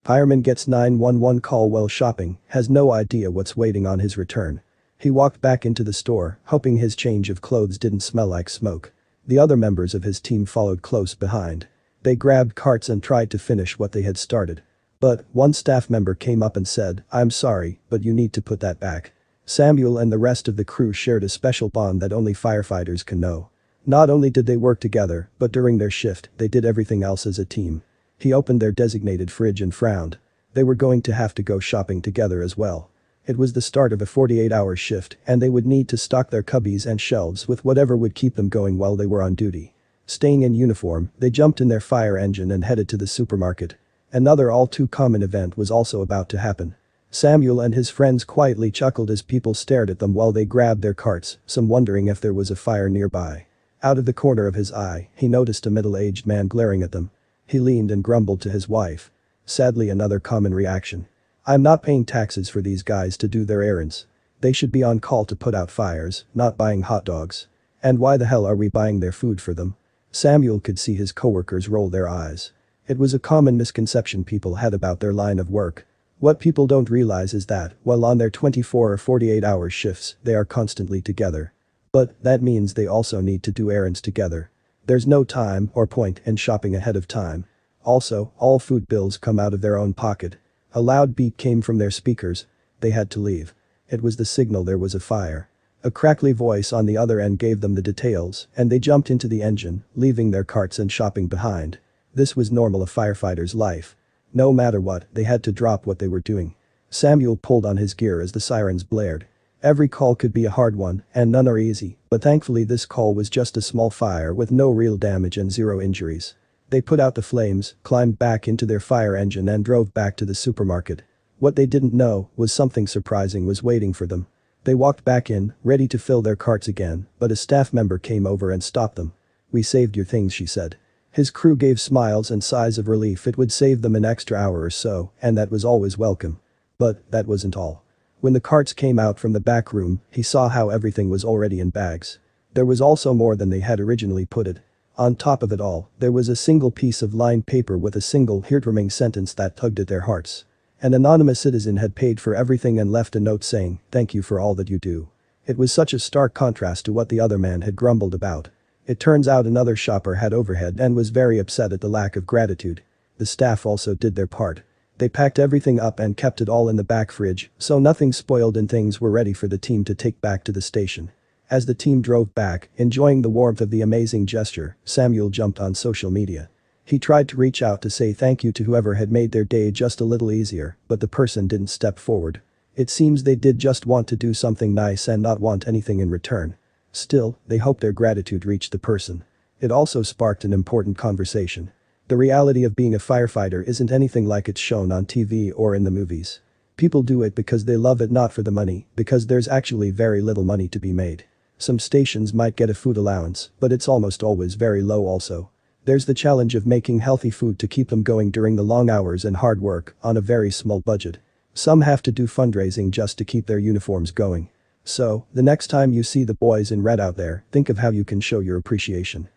Fireman gets 911 call while shopping, has no idea what's waiting on his return. He walked back into the store, hoping his change of clothes didn't smell like smoke. The other members of his team followed close behind. They grabbed carts and tried to finish what they had started. But one staff member came up and said, "I'm sorry, but you need to put that back." Samuel and the rest of the crew shared a special bond that only firefighters can know. Not only did they work together, but during their shift, they did everything else as a team. He opened their designated fridge and frowned. They were going to have to go shopping together as well. It was the start of a 48-hour shift, and they would need to stock their cubbies and shelves with whatever would keep them going while they were on duty. Staying in uniform, they jumped in their fire engine and headed to the supermarket. Another all-too-common event was also about to happen. Samuel and his friends quietly chuckled as people stared at them while they grabbed their carts, some wondering if there was a fire nearby. Out of the corner of his eye, he noticed a middle-aged man glaring at them. He leaned and grumbled to his wife. Sadly, another common reaction. "I'm not paying taxes for these guys to do their errands. They should be on call to put out fires, not buying hot dogs. And why the hell are we buying their food for them?" Samuel could see his coworkers roll their eyes. It was a common misconception people had about their line of work. What people don't realize is that, while on their 24 or 48-hour shifts, they are constantly together. But that means they also need to do errands together. There's no time or point in shopping ahead of time. Also, all food bills come out of their own pocket. A loud beep came from their speakers. They had to leave. It was the signal there was a fire. A crackly voice on the other end gave them the details, and they jumped into the engine, leaving their carts and shopping behind. This was normal of firefighters' life. No matter what, they had to drop what they were doing. Samuel pulled on his gear as the sirens blared. Every call could be a hard one, and none are easy, but thankfully this call was just a small fire with no real damage and zero injuries. They put out the flames, climbed back into their fire engine and drove back to the supermarket. What they didn't know was something surprising was waiting for them. They walked back in, ready to fill their carts again, but a staff member came over and stopped them. "We saved your things," she said. His crew gave smiles and sighs of relief. It would save them an extra hour or so, and that was always welcome. But that wasn't all. When the carts came out from the back room, he saw how everything was already in bags. There was also more than they had originally put it. On top of it all, there was a single piece of lined paper with a single heartwarming sentence that tugged at their hearts. An anonymous citizen had paid for everything and left a note saying, "Thank you for all that you do." It was such a stark contrast to what the other man had grumbled about. It turns out another shopper had overhead and was very upset at the lack of gratitude. The staff also did their part. They packed everything up and kept it all in the back fridge, so nothing spoiled and things were ready for the team to take back to the station. As the team drove back, enjoying the warmth of the amazing gesture, Samuel jumped on social media. He tried to reach out to say thank you to whoever had made their day just a little easier, but the person didn't step forward. It seems they did just want to do something nice and not want anything in return. Still, they hoped their gratitude reached the person. It also sparked an important conversation. The reality of being a firefighter isn't anything like it's shown on TV or in the movies. People do it because they love it, not for the money, because there's actually very little money to be made. Some stations might get a food allowance, but it's almost always very low also. There's the challenge of making healthy food to keep them going during the long hours and hard work on a very small budget. Some have to do fundraising just to keep their uniforms going. So, the next time you see the boys in red out there, think of how you can show your appreciation.